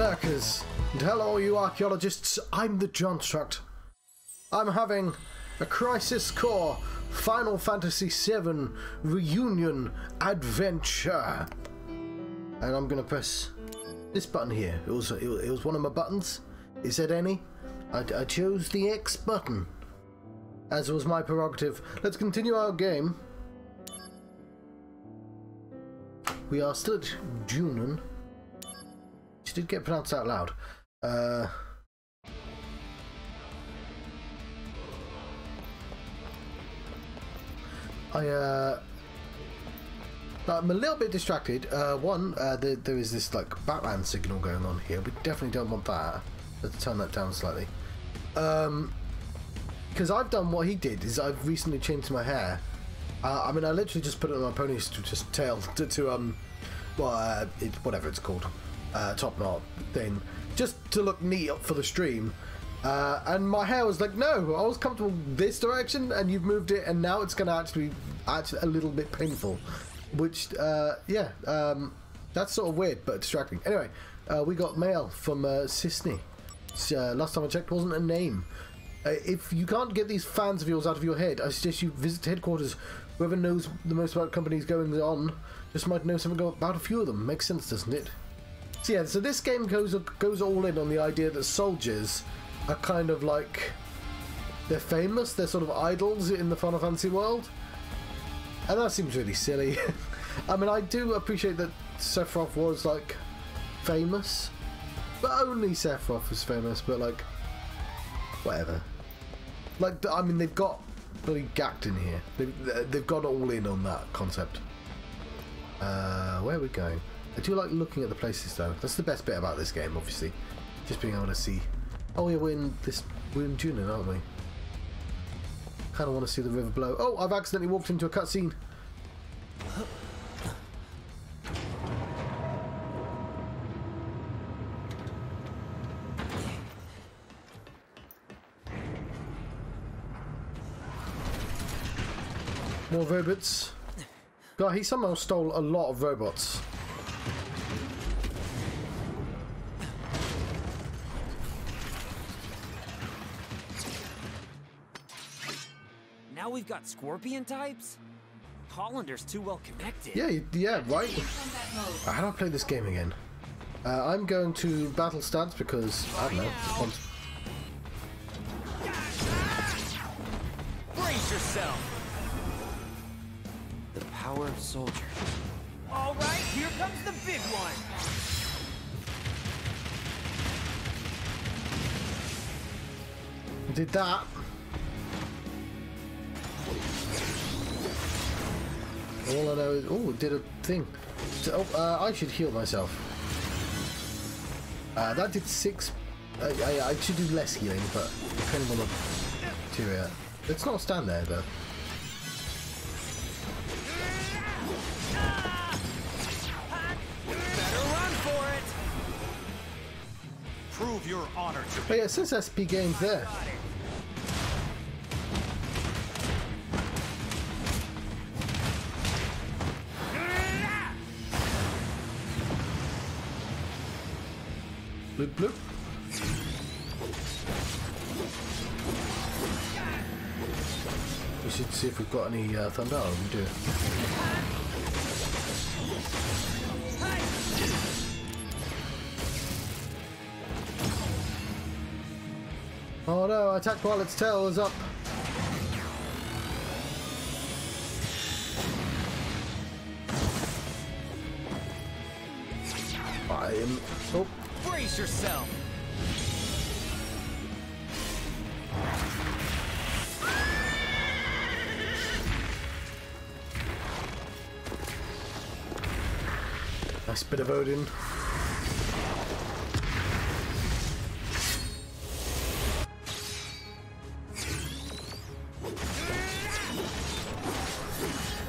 lurkers, and hello you archaeologists, I'm the Johnstruct. I'm having a Crisis Core Final Fantasy VII Reunion Adventure. And I'm going to press this button here. It was one of my buttons. It said any. I chose the X button, as was my prerogative. Let's continue our game. We are still at Junon. Which did get pronounced out loud. I'm a little bit distracted. There is this like Batman signal going on here. We definitely don't want that. Let's turn that down slightly. Because I've done what he did. Is I've recently changed my hair. I mean, I literally just put it on my pony's just tail whatever it's called, top knot thing, just to look neat up for the stream. And my hair was like, no, I was comfortable this direction, and you've moved it, and now it's going to actually a little bit painful. Which, that's sort of weird, but distracting. Anyway, we got mail from Sisney. Last time I checked, wasn't a name. If you can't get these fans of yours out of your head, I suggest you visit headquarters. Whoever knows the most about companies going on just might know something about a few of them. Makes sense, doesn't it? So yeah, so this game goes all in on the idea that soldiers are kind of like, they're famous, they're sort of idols in the Final Fantasy world. And that seems really silly. I mean, I do appreciate that Sephiroth was like famous, but only Sephiroth was famous, but like, whatever. Like, I mean, they've got bloody Gact in here. They've got all in on that concept. Where are we going? I do like looking at the places though. That's the best bit about this game, obviously. Just being able to see. Oh yeah, we're in Junon, aren't we? Kind of want to see the river below. Oh, I've accidentally walked into a cutscene. More robots. God, he somehow stole a lot of robots. Now we've got scorpion types? Hollander's too well connected. Yeah, right. How do I play this game again? I'm going to battle stats because, I don't know. Brace yourself! The power of soldier. Alright, here comes the big one! Did that. All I know is, oh, it did a thing. So, I should heal myself. That did 6. I should do less healing, but depending on the material. Let's not stand there though. Better run for it! Prove your honor to me. Oh yeah, it says SP games there. Bloop bloop. We should see if we've got any thunder. Oh, we do. Oh no, attack while its tail is up. I am... Oh. Brace yourself! Nice bit of Odin.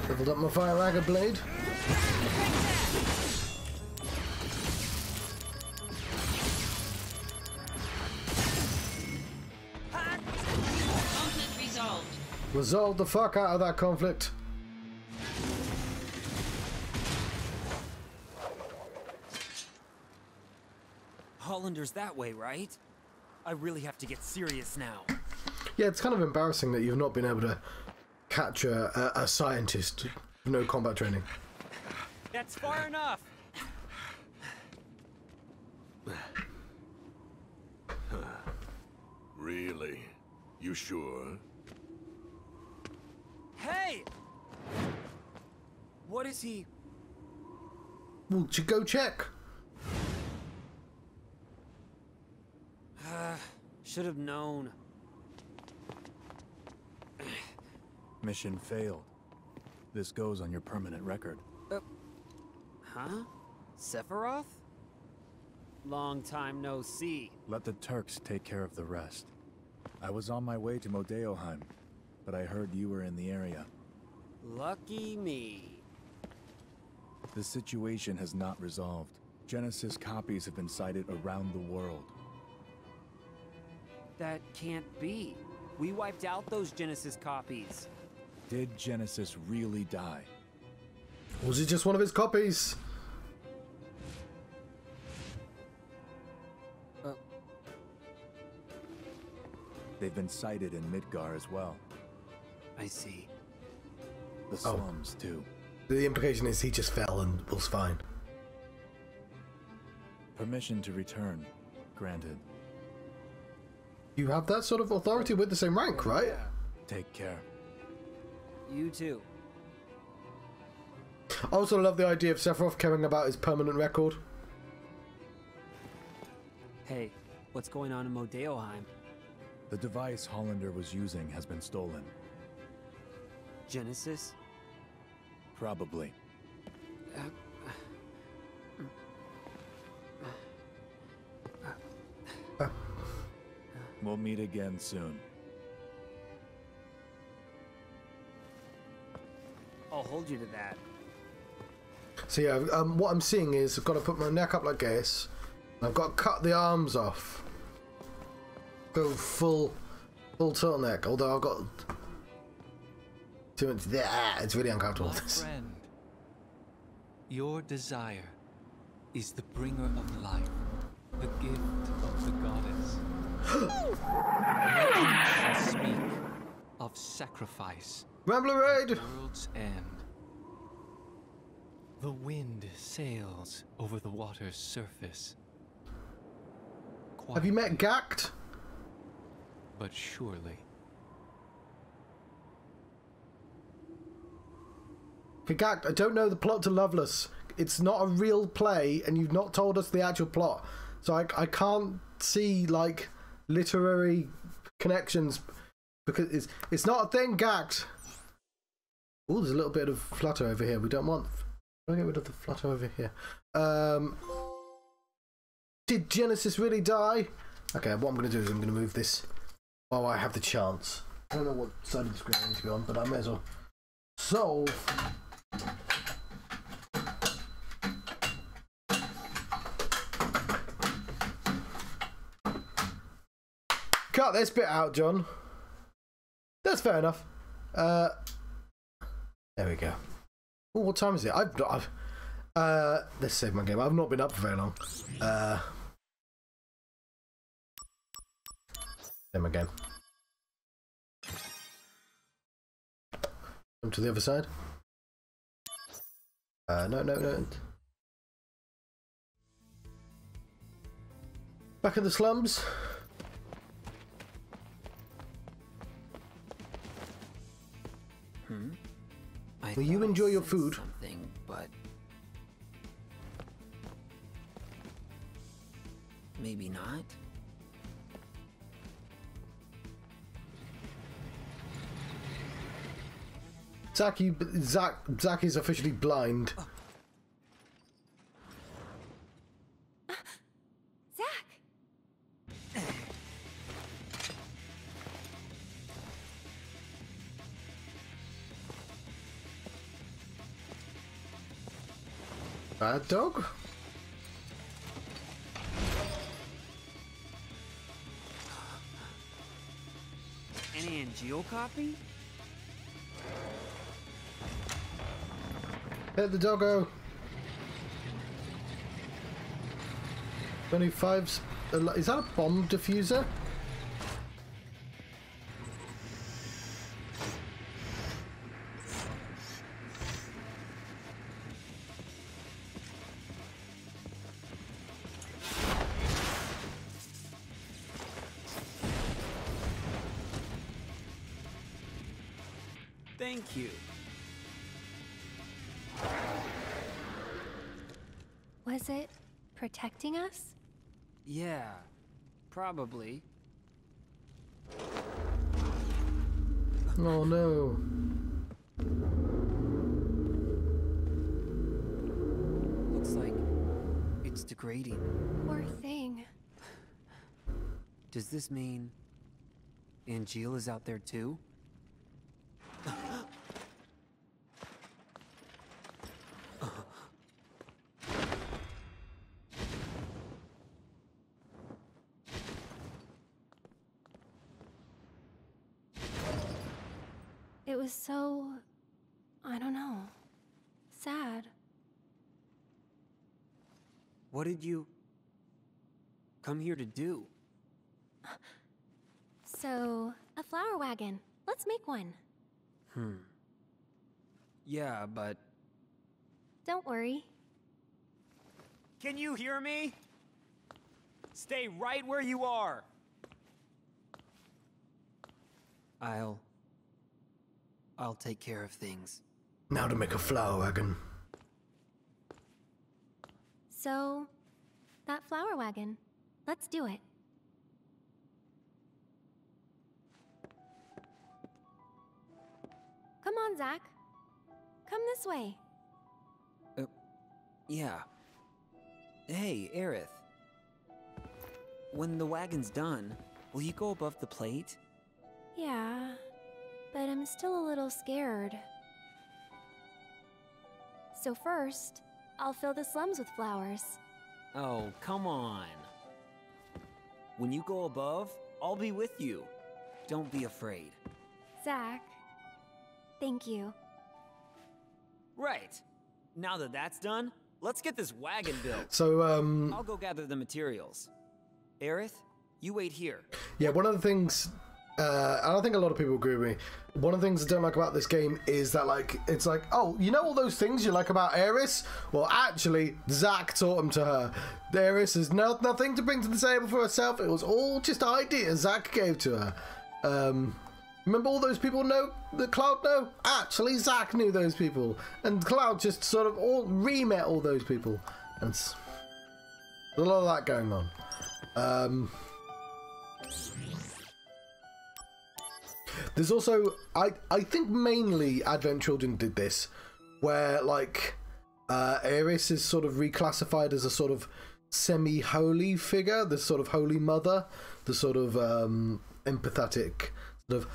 Leveled up my fire ragger blade. Resolve the fuck out of that conflict. Hollander's that way, right? I really have to get serious now. Yeah, it's kind of embarrassing that you've not been able to catch a scientist with no combat training. That's far enough! Really? You sure? Hey! What is he? Well, go check. Should have known. Mission failed. This goes on your permanent record. Huh? Sephiroth? Long time no see. Let the Turks take care of the rest. I was on my way to Modeoheim, but I heard you were in the area. Lucky me. The situation has not resolved. Genesis copies have been sighted around the world. That can't be. We wiped out those Genesis copies. Did Genesis really die? Was it just one of his copies? They've been sighted in Midgar as well. I see. The slums, too. The implication is he just fell and was fine. Permission to return. Granted. You have that sort of authority with the same rank, right? Take care. You too. I also love the idea of Sephiroth caring about his permanent record. Hey, what's going on in Modeoheim? The device Hollander was using has been stolen. Genesis? Probably. We'll meet again soon. I'll hold you to that. So yeah, what I'm seeing is I've got to put my neck up like this. I've got to cut the arms off. Go full turtleneck. Although I've got too much there. It's really uncomfortable. My friend, your desire is the bringer of life, the gift of the goddess. Legends speak of sacrifice. Rambler Raid! World's end. The wind sails over the water's surface. Have you met Gact? But surely. Okay, Gact, I don't know the plot to Loveless. It's not a real play, and you've not told us the actual plot. So I can't see, like, literary connections, because it's not a thing, Gact. Oh, there's a little bit of flutter over here. We don't want... I'll get rid of the flutter over here. Did Genesis really die? Okay, what I'm going to do is I'm going to move this while I have the chance. I don't know what side of the screen I need to be on, but I may as well solve. Cut this bit out, John. That's fair enough. There we go. Oh, what time is it? Let's save my game. I've not been up for very long. Save my game. Come to the other side. No. Back in the slums. Will you enjoy your food? Something, but maybe not. Zach is officially blind. Zach! Bad dog? Any Angeo copy? Hit the doggo. 25's... Is that a bomb diffuser? Thank you. Was it protecting us? Yeah, probably. Oh no. Looks like it's degrading. Poor thing. Does this mean Angeal is out there too? It was so... I don't know. Sad. What did you come here to do? So, a flower wagon. Let's make one. Yeah, but... Don't worry. Can you hear me? Stay right where you are! I'll take care of things. Now to make a flower wagon. So, that flower wagon. Let's do it. Come on, Zach. Come this way. Yeah. Hey, Aerith. When the wagon's done, will you go above the plate? Yeah, but I'm still a little scared. So first, I'll fill the slums with flowers. Oh, come on. When you go above, I'll be with you. Don't be afraid. Zach, thank you. Right. Now that that's done, let's get this wagon built. So, I'll go gather the materials. Aerith, you wait here. yeah, one of the things, and I think a lot of people agree with me, one of the things I don't like about this game is that, like, it's like, oh, you know all those things you like about Aeris? Well, actually, Zack taught them to her. Aeris has nothing to bring to the table for herself. It was all just ideas Zack gave to her. Remember all those people know that Cloud know? Actually, Zack knew those people. And Cloud just sort of all re-met all those people. And there's a lot of that going on. There's also, I think mainly Advent Children did this, where like Aeris is sort of reclassified as a sort of semi-holy figure, the sort of holy mother, the sort of empathetic sort of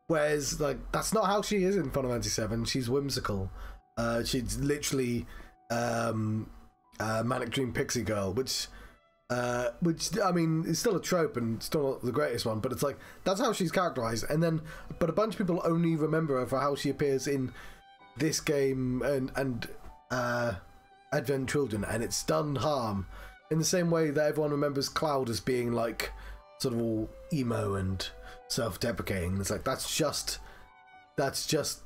whereas like that's not how she is in Final Fantasy VII. She's whimsical. She's literally Manic Dream Pixie Girl, which I mean is still a trope and still not the greatest one, but it's like that's how she's characterized. And then but a bunch of people only remember her for how she appears in this game and Advent Children, and it's done harm in the same way that everyone remembers Cloud as being like sort of all emo and self-deprecating. It's like that's just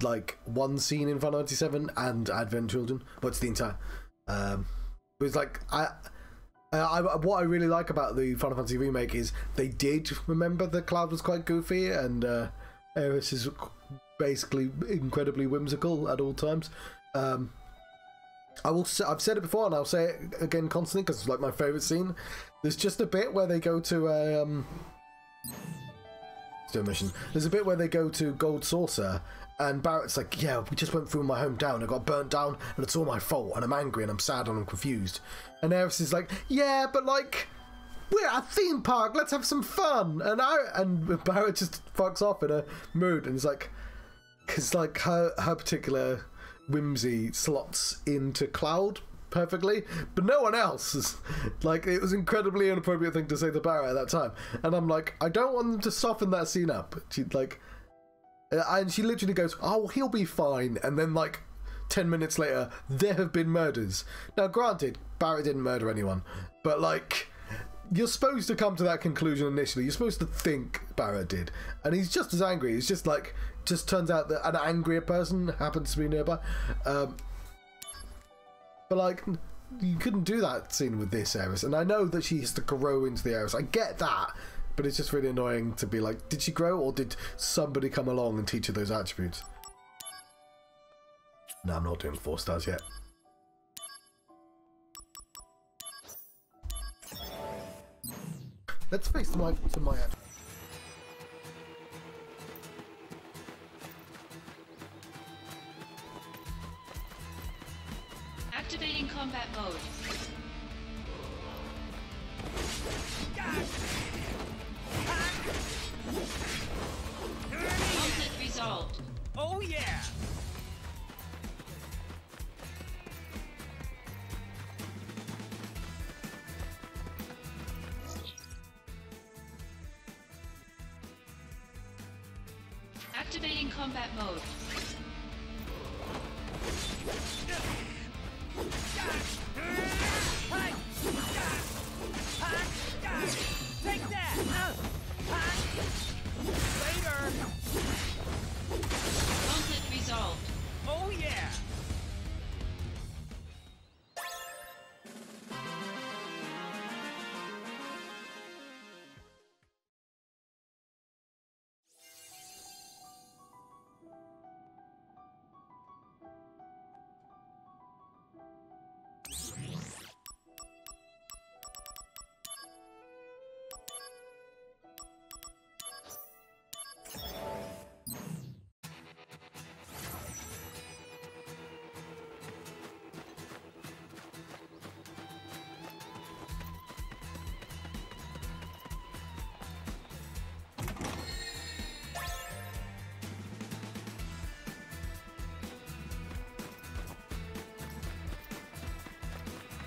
like one scene in Final Fantasy VII and Advent Children, but it's the entire it was like what I really like about the Final Fantasy remake is they did remember that Cloud was quite goofy and Aeris is basically incredibly whimsical at all times. I've said it before and I'll say it again constantly because it's like my favourite scene. There's just a bit where they go to a mission. There's a bit where they go to Gold Saucer and Barrett's like, yeah, we just went through my hometown, I got burnt down and it's all my fault and I'm angry and I'm sad and I'm confused. And Aeris is like, yeah, but like we're at a theme park, let's have some fun. And Barrett just fucks off in a mood and it's like, because like her particular whimsy slots into Cloud perfectly, but no one else is like, it was incredibly inappropriate thing to say to Barrett at that time. And I'm like, I don't want them to soften that scene up. She like, and she literally goes, oh, he'll be fine, and then like 10 minutes later, there have been murders. Now, granted, Barrett didn't murder anyone, but like, you're supposed to come to that conclusion initially. You're supposed to think Barrett did, and he's just as angry. It's just like, just turns out that an angrier person happens to be nearby. But like, you couldn't do that scene with this Eris, and I know that she has to grow into the Eris. I get that, but it's just really annoying to be like, did she grow, or did somebody come along and teach her those attributes? No, I'm not doing 4 stars yet. Let's face to my Activating combat mode. Conflict resolved. Oh yeah! Activating combat mode. Take that! Later! Conflict resolved. Oh yeah!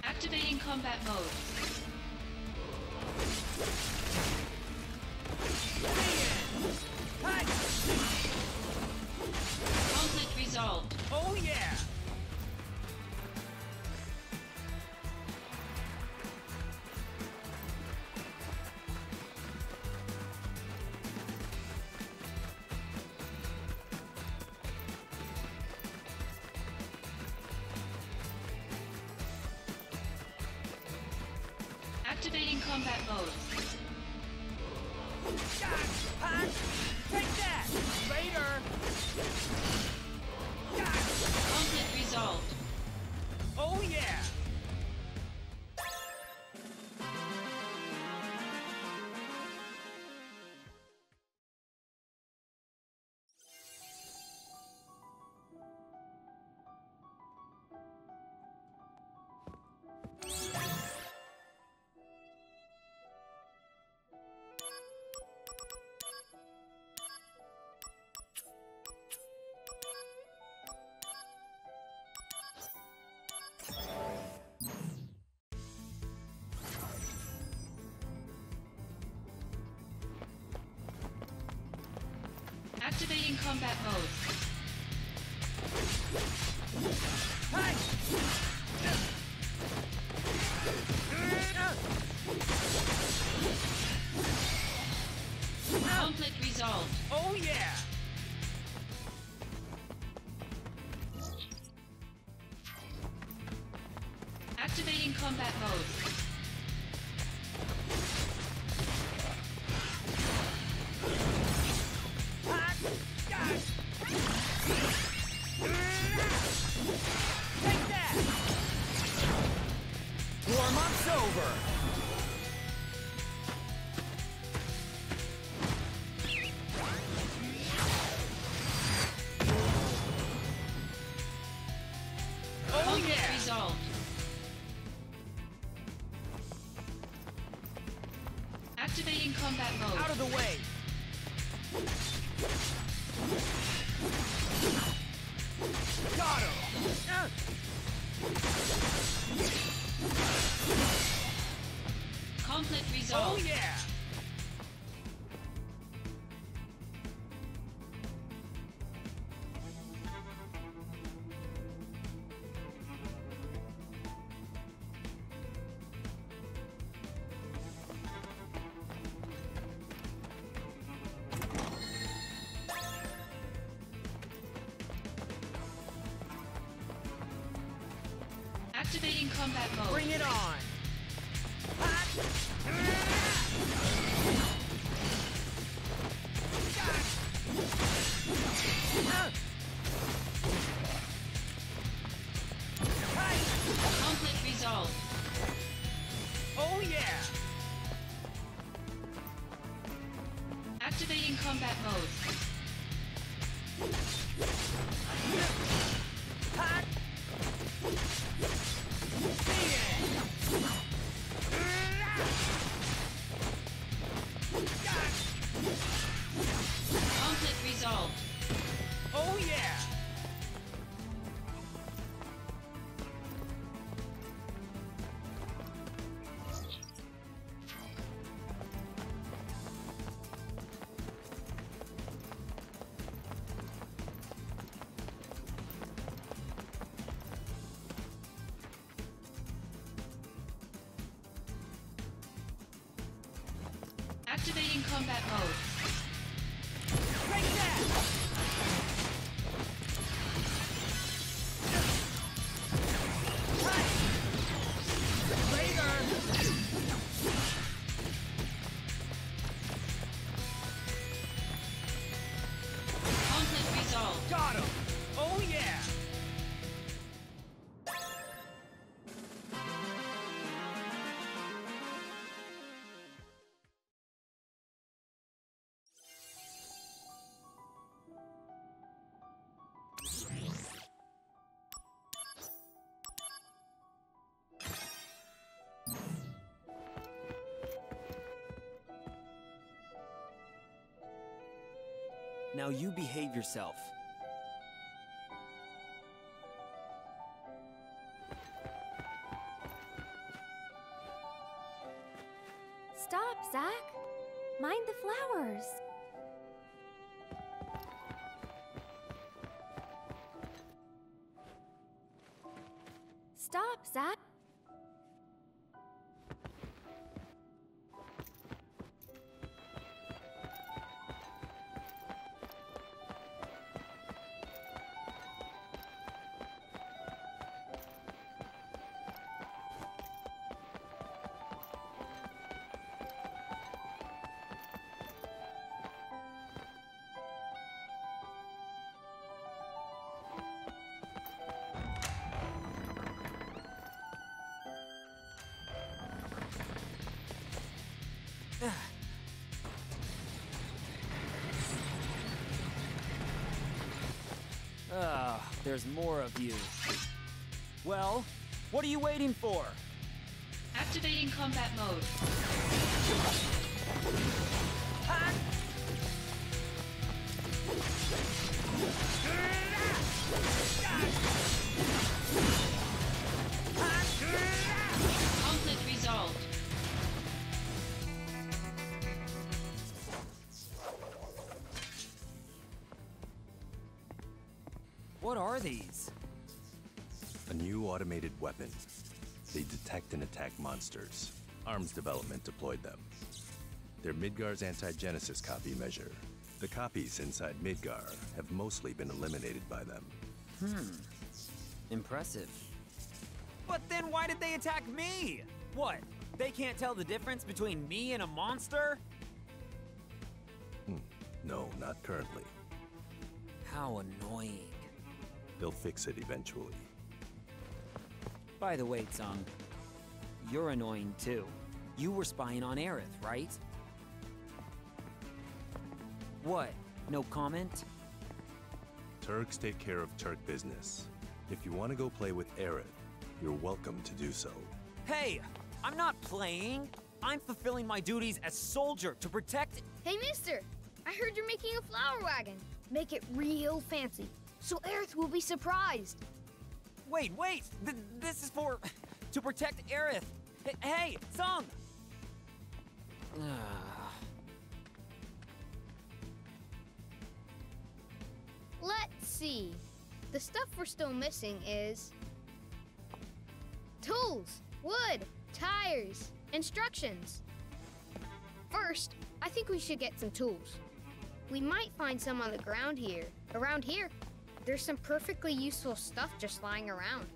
Activating combat mode. Conflict resolved. Oh yeah! Activating combat mode. Take that! Later! Conflict resolved. Oh yeah! Activating combat mode. Conflict resolved. Oh yeah! Activating combat mode. Take that! Warm-up's over! Conflict resolved. Activating combat mode. Out of the way! Got him! Conflict Oh resolved. yeah! Activating combat mode. Bring it on! Conflict resolved. Oh yeah! Activating combat mode. Conflict resolved. Oh yeah! Activating combat mode. Take that! Conflict resolved. Got him! Oh yeah! Now you behave yourself. Stop, Zach. Mind the flowers. Stop, Zach. There's more of you. Well, what are you waiting for? Activating combat mode. Conflict resolved. What are these? A new automated weapon. They detect and attack monsters. Arms development deployed them. They're Midgar's anti-genesis copy measure. The copies inside Midgar have mostly been eliminated by them. Impressive. But then why did they attack me? What? They can't tell the difference between me and a monster? No, not currently. How annoying. They'll fix it eventually. By the way, Tsung, you're annoying too. You were spying on Aerith, right? What? No comment? Turks take care of Turk business. If you want to go play with Aerith, you're welcome to do so. Hey! I'm not playing! I'm fulfilling my duties as soldier to protect— Hey, mister! I heard you're making a flower wagon. Make it real fancy, so Aerith will be surprised. Wait! This is for— to protect Aerith! Hey, Tsung! Let's see. The stuff we're still missing is tools, wood, tires, instructions. First, I think we should get some tools. We might find some on the ground here. Around here, there's some perfectly useful stuff just lying around.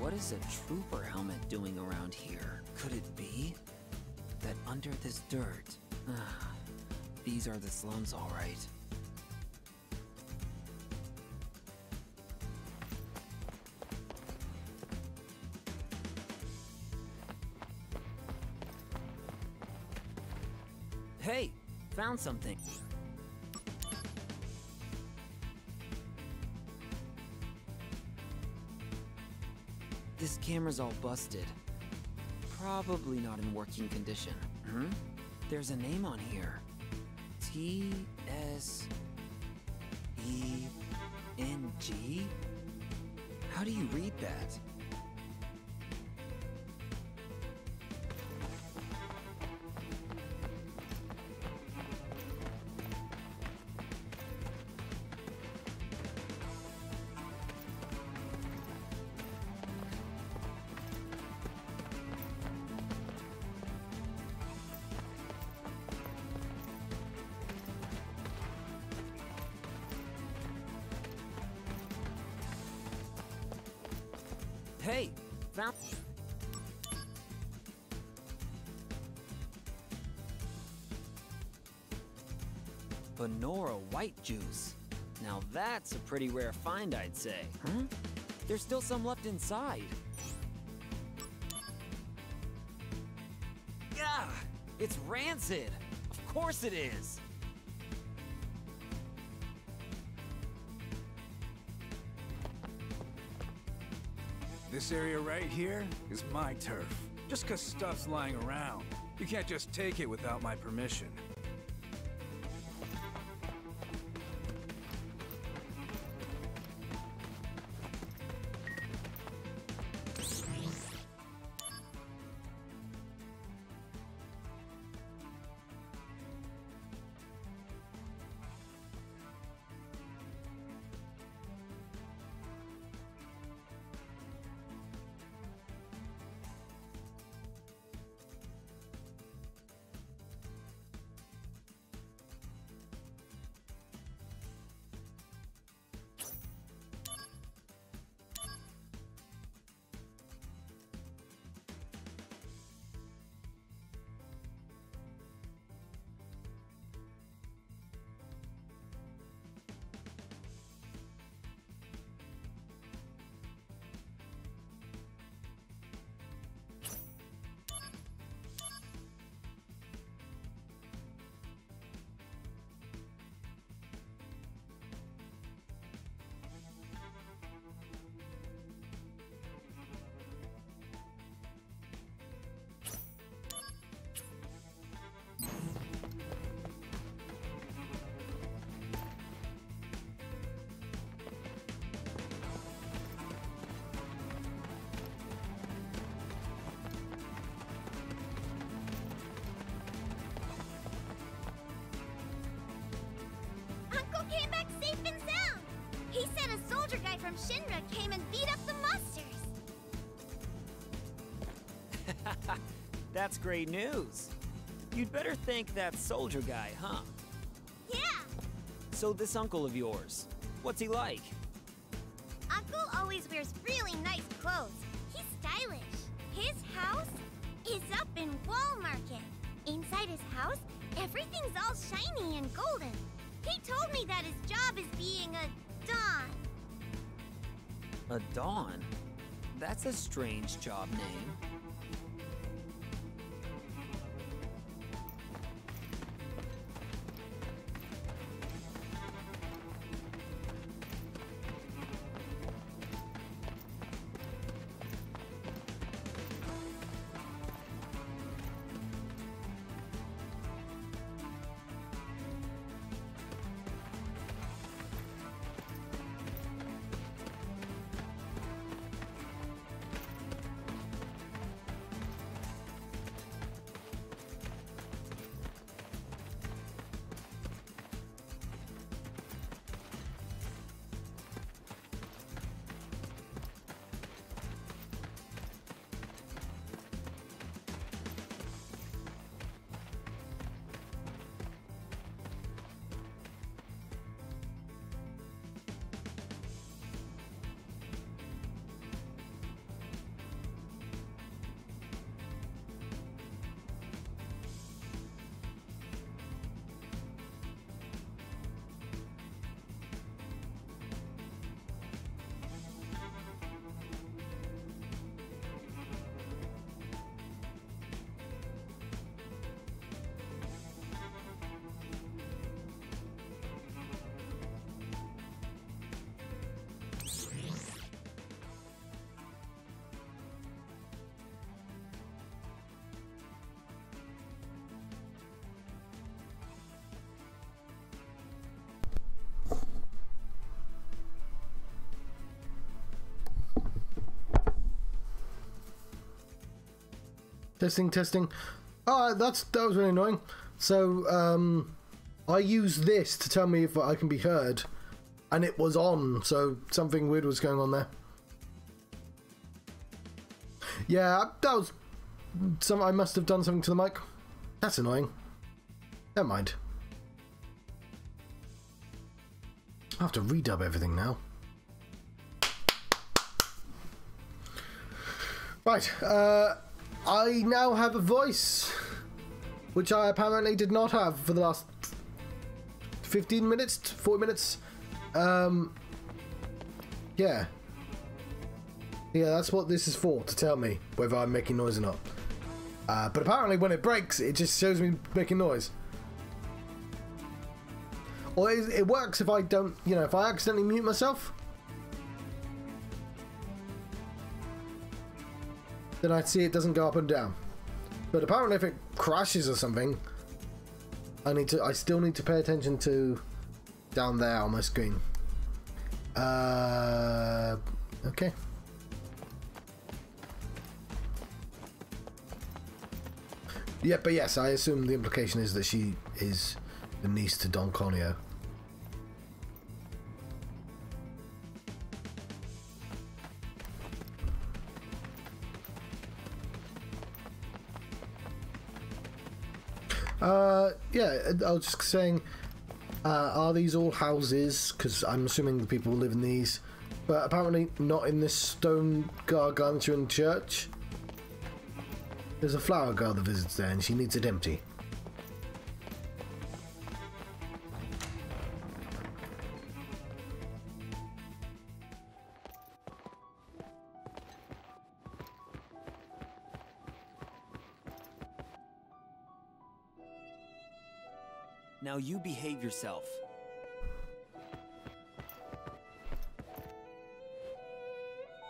What is a trooper helmet doing around here? Could it be that under this dirt? These are the slums, all right. Hey, found something. This camera's all busted. Probably not in working condition. There's a name on here. T-S-E-N-G? How do you read that? Hey, found... Benora white juice. Now that's a pretty rare find, I'd say. There's still some left inside. Gah! It's rancid! Of course it is! This area right here is my turf. Just 'cause stuff's lying around, you can't just take it without my permission. Came back safe and sound. He said a soldier guy from Shinra came and beat up the monsters. That's great news. You'd better thank that soldier guy, huh? Yeah. So this uncle of yours, what's he like? Uncle always wears really nice clothes. He's stylish. His house is up in Wall Market. Inside his house, everything's all shiny and golden. He told me that his job is being a Don. A Don? That's a strange job name. Testing. Oh, that was really annoying. So, I used this to tell me if I can be heard, and it was on, so something weird was going on there. Yeah, that was I must have done something to the mic. That's annoying. Never mind. I have to redub everything now. Right, I now have a voice, which I apparently did not have for the last 15 minutes, 40 minutes. Yeah. Yeah, that's what this is for, to tell me whether I'm making noise or not. But apparently when it breaks, it just shows me making noise. Or it works if I don't, if I accidentally mute myself. Then I see it doesn't go up and down. But apparently if it crashes or something, I still need to pay attention to down there on my screen. Okay. Yeah, but yes, I assume the implication is that she is the niece to Don Conio. Yeah, I was just saying, are these all houses? Because I'm assuming the people live in these, but apparently not in this stone gargantuan church. There's a flower girl that visits there and she needs it empty. Now you behave yourself.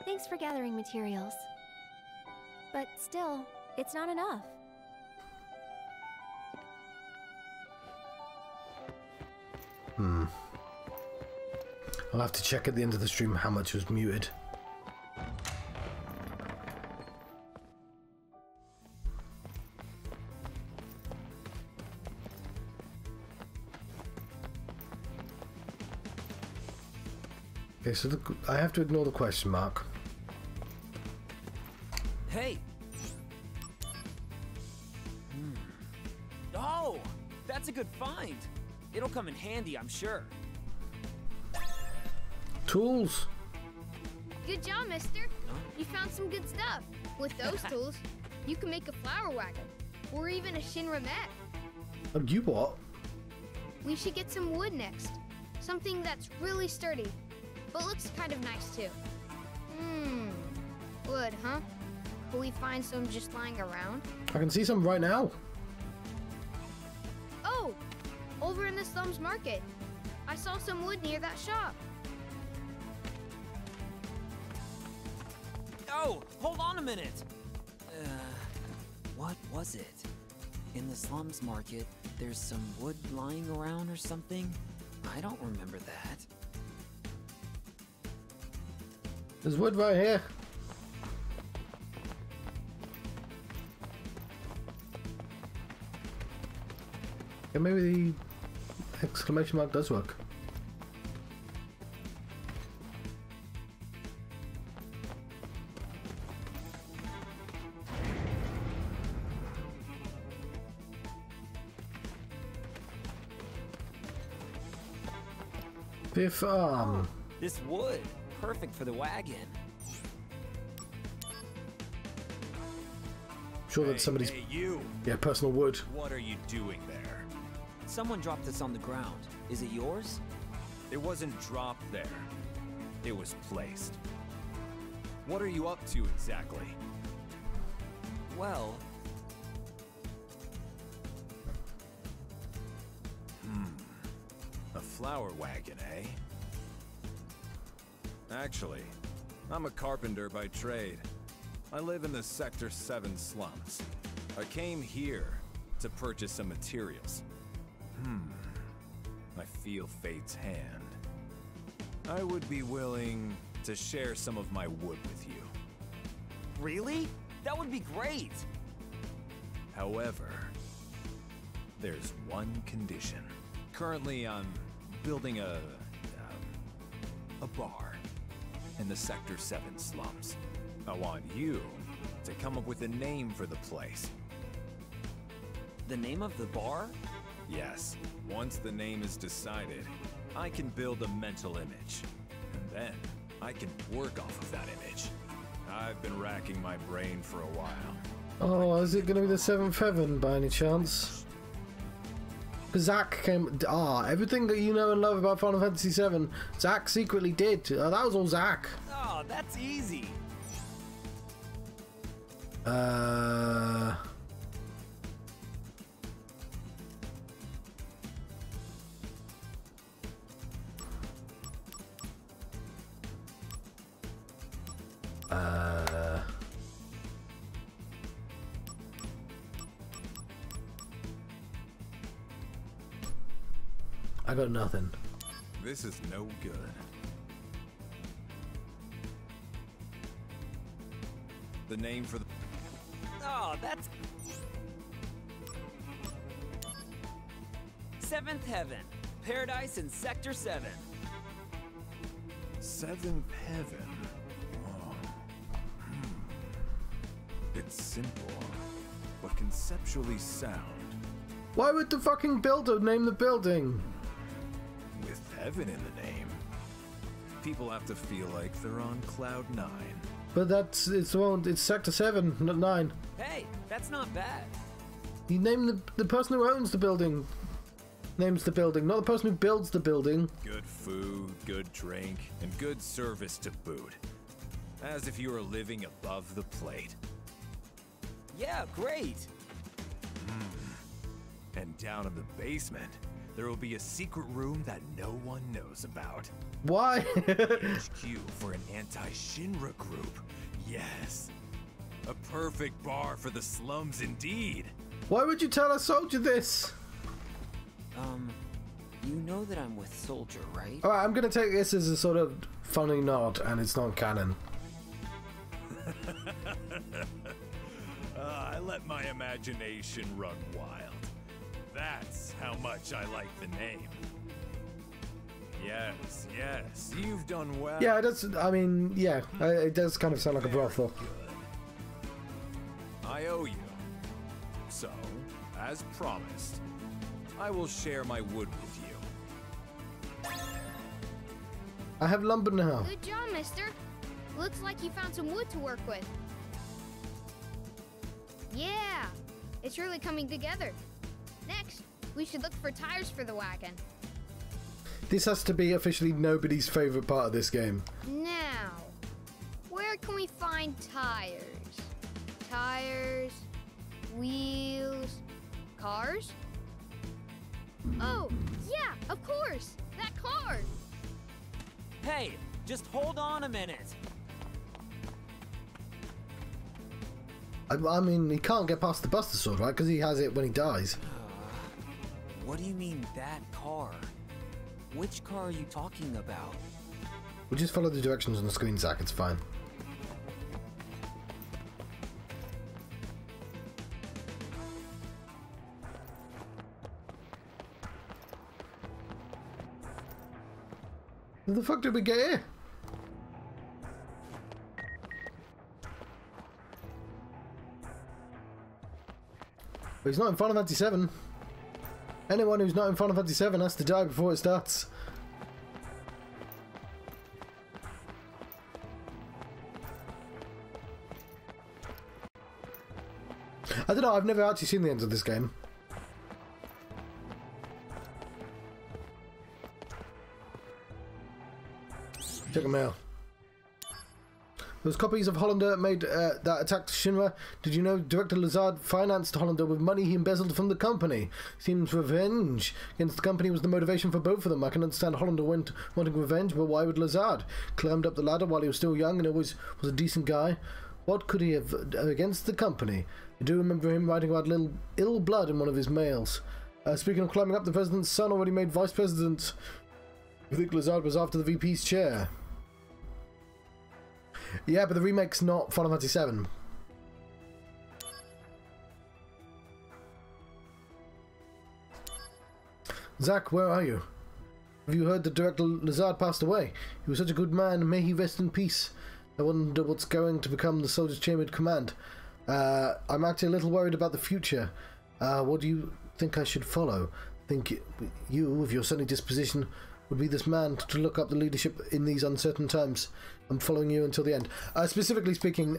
Thanks for gathering materials. But still, it's not enough. I'll have to check at the end of the stream how much was muted. Okay, so I have to ignore the question mark. Hey! Oh! That's a good find! It'll come in handy, I'm sure. Tools! Good job, mister. You found some good stuff. With those tools, you can make a flower wagon. Or even a Shinra mat. You what? We should get some wood next. Something that's really sturdy, but looks kind of nice too. Wood, huh? Will we find some just lying around? I can see some right now. Oh! Over in the slums market. I saw some wood near that shop. Oh! Hold on a minute! What was it? In the slums market, there's some wood lying around or something? I don't remember that. There's wood right here. Yeah, maybe the exclamation mark does work. Fifth arm. This wood, perfect for the wagon. Sure that somebody's you. Yeah, personal wood. What are you doing there? Someone dropped this on the ground. Is it yours? It wasn't dropped there. It was placed. What are you up to exactly? Well... A flower wagon, eh? Actually, I'm a carpenter by trade. I live in the Sector 7 slums. I came here to purchase some materials. I feel fate's hand. I would be willing to share some of my wood with you. Really? That would be great! However, there's one condition. Currently, I'm building a bar in the Sector 7 slums. I want you to come up with a name for the place. The name of the bar? Yes. Once the name is decided, I can build a mental image. And then I can work off of that image. I've been racking my brain for a while. Oh, is it going to be the 7th Heaven by any chance? Zack came. Everything that you know and love about Final Fantasy VII, Zack secretly did. That was all Zack. Oh, that's easy. I got nothing. This is no good. The name for the... Oh, that's... 7th Heaven. Paradise in Sector 7. 7th Heaven? Oh. It's simple, but conceptually sound. Why would the fucking builder name the building? With heaven in the name, people have to feel like they're on cloud 9. But it's Sector 7, not 9. Hey, that's not bad. You name the person who owns the building. Names the building, not the person who builds the building. Good food, good drink, and good service to boot. As if you were living above the plate. Yeah, great. And down in the basement, there will be a secret room that no one knows about. Why? HQ for an anti-Shinra group. Yes. A perfect bar for the slums indeed. Why would you tell a soldier this? You know that I'm with Soldier, right? Alright, I'm gonna take this as a sort of funny nod, and it's not canon. I let my imagination run wild. That's how much I like the name. Yes, you've done well. Yeah, it does. I mean, yeah, it does kind of sound like a brothel. I owe you. So, as promised, I will share my wood with you. I have lumber now. Good job, mister. Looks like you found some wood to work with. Yeah, it's really coming together. Next, we should look for tires for the wagon. This has to be officially nobody's favorite part of this game. Now, where can we find tires? Tires, wheels, cars? Oh, yeah, of course, that car. Hey, just hold on a minute. I mean, he can't get past the Buster Sword, right? Because he has it when he dies. What do you mean, that car? Which car are you talking about? We'll just follow the directions on the screen, Zach. It's fine. Where the fuck did we get here? But he's not in Final Fantasy VII. Anyone who's not in Final Fantasy VII has to die before it starts. I don't know, I've never actually seen the end of this game. Check them out. Those copies of Hollander made that attacked Shinra. Did you know Director Lazard financed Hollander with money he embezzled from the company? Seems revenge against the company was the motivation for both of them. I can understand Hollander wanting revenge, but why would Lazard? Climbed up the ladder while he was still young and always was a decent guy. What could he have against the company? I do remember him writing about little ill blood in one of his mails. Speaking of climbing up, the president's son already made vice president. I think Lazard was after the VP's chair. Yeah, but the remake's not Final Fantasy VII. Zack, where are you? Have you heard that Director Lazard passed away? He was such a good man, may he rest in peace. I wonder what's going to become the Soldiers' Chamber Command. I'm actually a little worried about the future. What do you think I should follow? Think you, with your sunny disposition, would be this man to look up the leadership in these uncertain times. I'm following you until the end. Specifically speaking,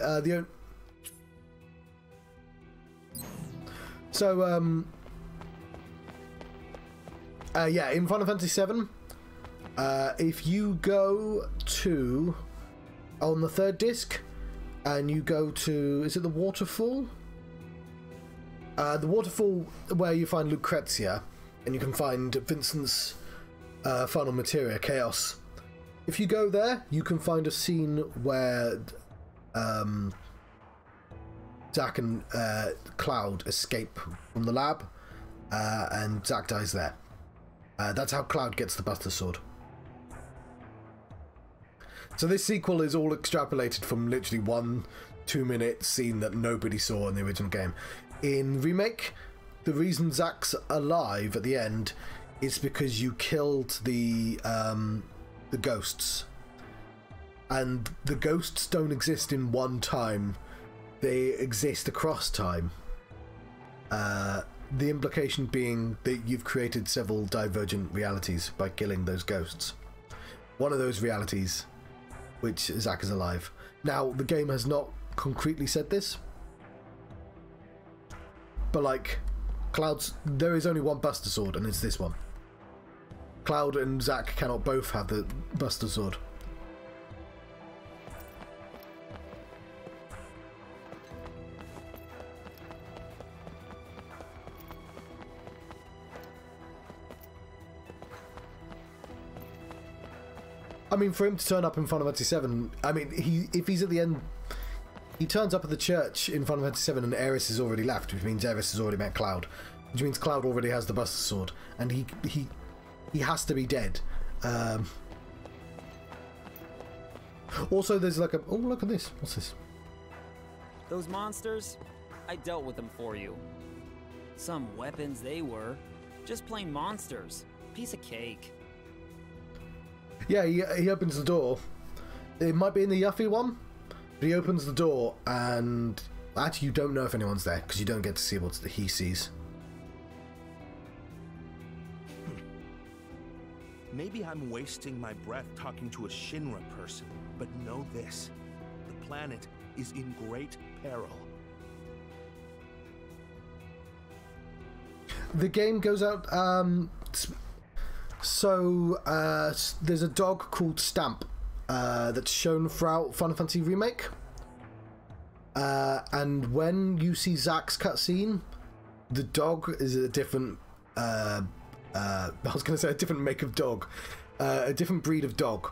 yeah, in Final Fantasy VII, if you go to on the third disc and you go to, is it the waterfall? The waterfall where you find Lucrezia and you can find Vincent's final materia, Chaos. If you go there, you can find a scene where Zack and Cloud escape from the lab, and Zack dies there. That's how Cloud gets the Buster Sword. So this sequel is all extrapolated from literally 1-2 minute scene that nobody saw in the original game. In Remake, the reason Zack's alive at the end is because you killed the ghosts. And the ghosts don't exist in one time. They exist across time. The implication being that you've created several divergent realities by killing those ghosts. One of those realities, which Zack is alive. Now, the game has not concretely said this, but like, there is only one Buster Sword, and it's this one. Cloud and Zack cannot both have the Buster Sword. I mean, for him to turn up in Final Fantasy VII, I mean, if he's at the end, he turns up at the church in Final Fantasy VII and Aeris has already left, which means Aeris has already met Cloud, which means Cloud already has the Buster Sword, and he has to be dead. Also, there's like oh, look at this. What's this? Those monsters, I dealt with them for you. Some weapons they were. Just plain monsters. Piece of cake. Yeah, he opens the door. It might be in the Yuffie one, but he opens the door and actually you don't know if anyone's there because you don't get to see what he sees. Maybe I'm wasting my breath talking to a Shinra person, but know this. The planet is in great peril. The game goes out... there's a dog called Stamp that's shown throughout Final Fantasy Remake. And when you see Zack's cutscene, the dog is a different... I was going to say a different make of dog. A different breed of dog.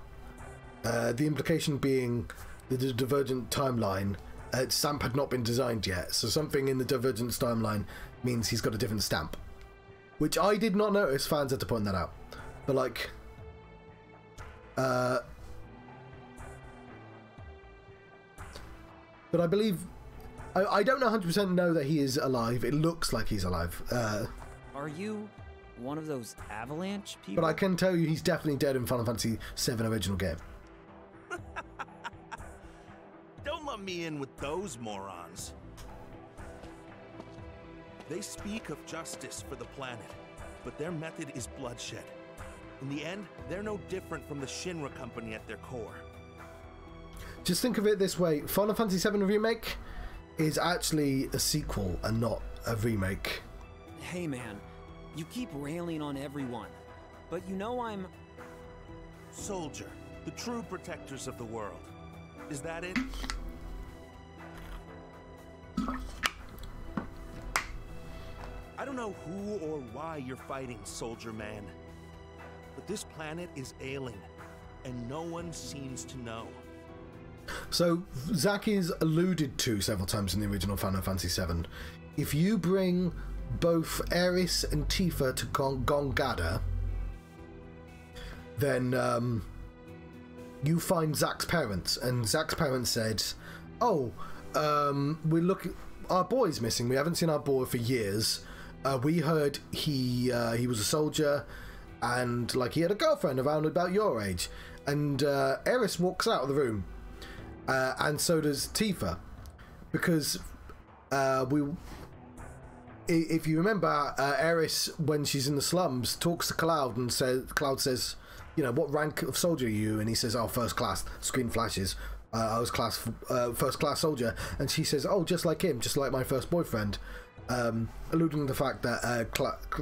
The implication being the Divergent timeline. Stamp had not been designed yet, so something in the Divergence timeline means he's got a different stamp. Which I did not notice, fans had to point that out. But like... but I believe... I don't 100% know that he is alive. It looks like he's alive. Are you one of those avalanche people? But I can tell you he's definitely dead in Final Fantasy VII original game. Don't let me in with those morons. They speak of justice for the planet, but their method is bloodshed. In the end, they're no different from the Shinra company at their core. Just think of it this way. Final Fantasy VII Remake is actually a sequel and not a remake. Hey man, you keep railing on everyone, but you know I'm... Soldier, the true protectors of the world. Is that it? I don't know who or why you're fighting, Soldier Man. But this planet is ailing, and no one seems to know. So, Zack is alluded to several times in the original Final Fantasy VII. If you bring both Aeris and Tifa to Gongada, then you find Zack's parents, and Zack's parents said, "Oh, we're looking. Our boy's missing. We haven't seen our boy for years. we heard he was a soldier, and like he had a girlfriend around about your age. And Eris walks out of the room, and so does Tifa, because if you remember, Eris, when she's in the slums, talks to Cloud and Cloud says, you know, what rank of soldier are you? And he says, oh, first class. Screen flashes. I was first class soldier. And she says, oh, just like him, just like my first boyfriend. Alluding to the fact that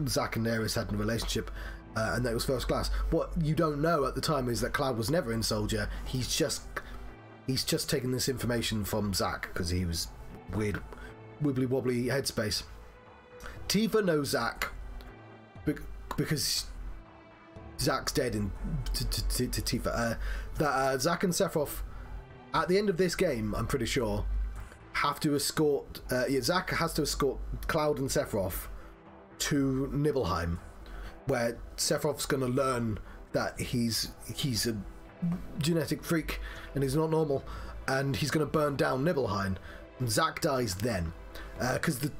Zack and Eris had a relationship, and that it was first class. What you don't know at the time is that Cloud was never in soldier. He's just taken this information from Zack because he was weird, wibbly wobbly headspace. Tifa knows Zack because Zack's dead to Tifa. That Zack and Sephiroth, at the end of this game, I'm pretty sure, have to escort. Zack has to escort Cloud and Sephiroth to Nibelheim, where Sephiroth's going to learn that he's a genetic freak and he's not normal, and he's going to burn down Nibelheim. And Zack dies then, because the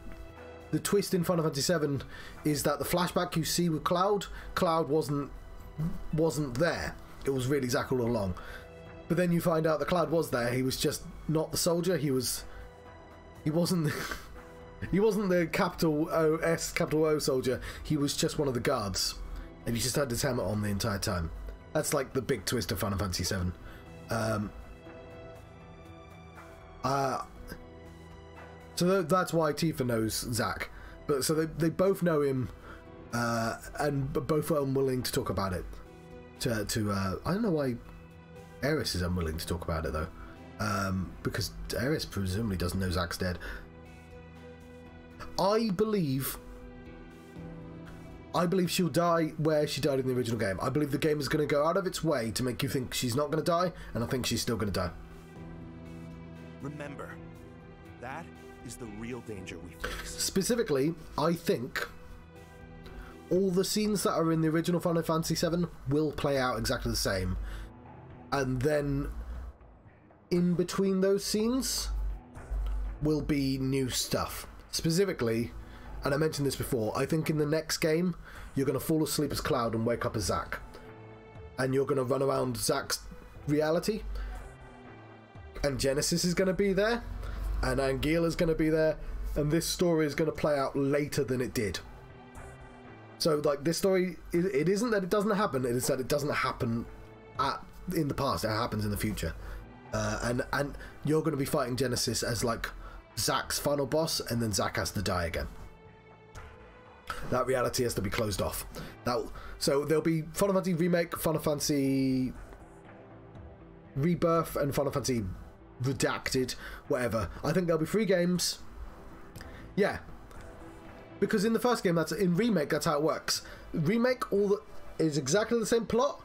twist in Final Fantasy VII is that the flashback you see with Cloud wasn't there. It was really Zack all along. But then you find out that Cloud was there. He was just not the soldier. He wasn't the capital O soldier. He was just one of the guards, and he just had his helmet on the entire time. That's like the big twist of Final Fantasy VII. So that's why Tifa knows Zack. But so they both know him, and both are unwilling to talk about it. I don't know why Eris is unwilling to talk about it though, because Eris presumably doesn't know Zack's dead. I believe she'll die where she died in the original game. I believe the game is going to go out of its way to make you think she's not going to die, and I think she's still going to die. Remember, that is the real danger we face. Specifically, I think all the scenes that are in the original Final Fantasy VII will play out exactly the same, and then in between those scenes will be new stuff. Specifically, and I mentioned this before, I think in the next game you're going to fall asleep as Cloud and wake up as Zack, and you're going to run around Zack's reality, and Genesis is going to be there, and Anguilla's going to be there, and this story is going to play out later than it did. So, like, this story, it isn't that it doesn't happen, it is that it doesn't happen in the past, it happens in the future. And you're going to be fighting Genesis as, like, Zack's final boss, and then Zack has to die again. That reality has to be closed off. So there'll be Final Fantasy Remake, Final Fantasy Rebirth, and Final Fantasy Redacted, whatever. I think there'll be 3 games. Yeah. Because in the first game, in Remake, that's how it works. Remake is exactly the same plot,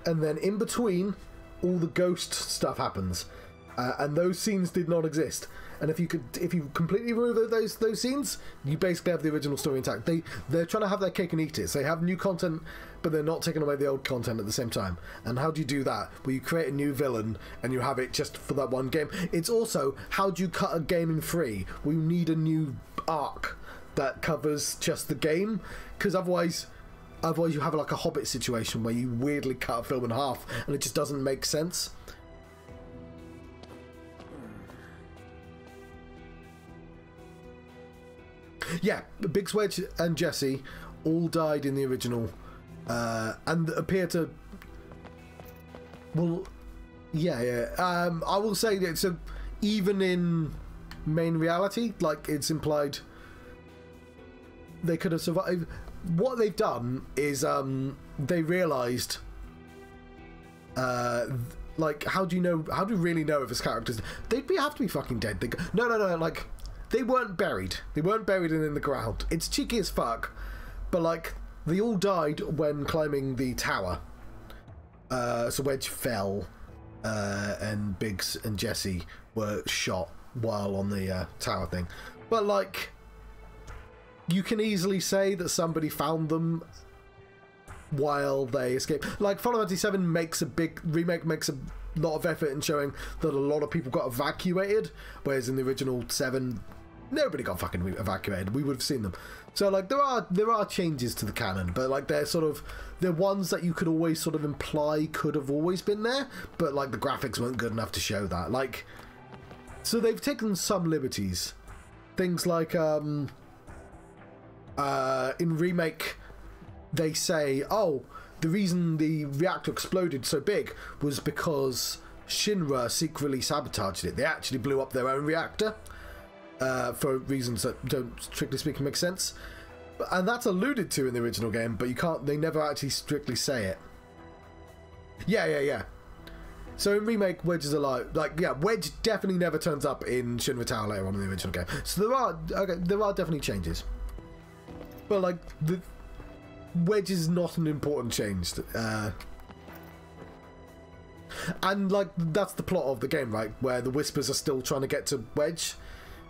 and then in between, all the ghost stuff happens. And those scenes did not exist. And if you completely remove those scenes, you basically have the original story intact. They're trying to have their cake and eat it. So they have new content, but they're not taking away the old content at the same time. And how do you do that? Well, you create a new villain and you have it just for that one game. It's also, how do you cut a game in 3? We need a new arc that covers just the game, because otherwise you have like a Hobbit situation where you weirdly cut a film in half and it just doesn't make sense. Yeah, Big Swedge and Jesse all died in the original, and appear to. Well, yeah. I will say that. So, even in main reality, like, it's implied they could have survived. What they've done is they realised, like, how do you really know if his characters? They'd have to be fucking dead. No, like. They weren't buried. They weren't buried in the ground. It's cheeky as fuck, but like, they all died when climbing the tower. So Wedge fell, and Biggs and Jesse were shot while on the tower thing. But like, you can easily say that somebody found them while they escaped. Like, Final Fantasy VII makes a lot of effort in showing that a lot of people got evacuated, whereas in the original 7, nobody got fucking evacuated. We would have seen them. So like there are changes to the canon, but like they're ones that you could always sort of imply could have always been there, but like the graphics weren't good enough to show that. Like, so they've taken some liberties. Things like in Remake they say, oh, the reason the reactor exploded so big was because Shinra secretly sabotaged it. They actually blew up their own reactor. For reasons that don't, strictly speaking, make sense, and that's alluded to in the original game, but you can't. They never actually strictly say it. Yeah. So in Remake, Wedge is alive. Like, yeah, Wedge definitely never turns up in Shinra Tower later on in the original game. So there are definitely changes, but like the Wedge is not an important change. And like that's the plot of the game, right? Where the Whispers are still trying to get to Wedge.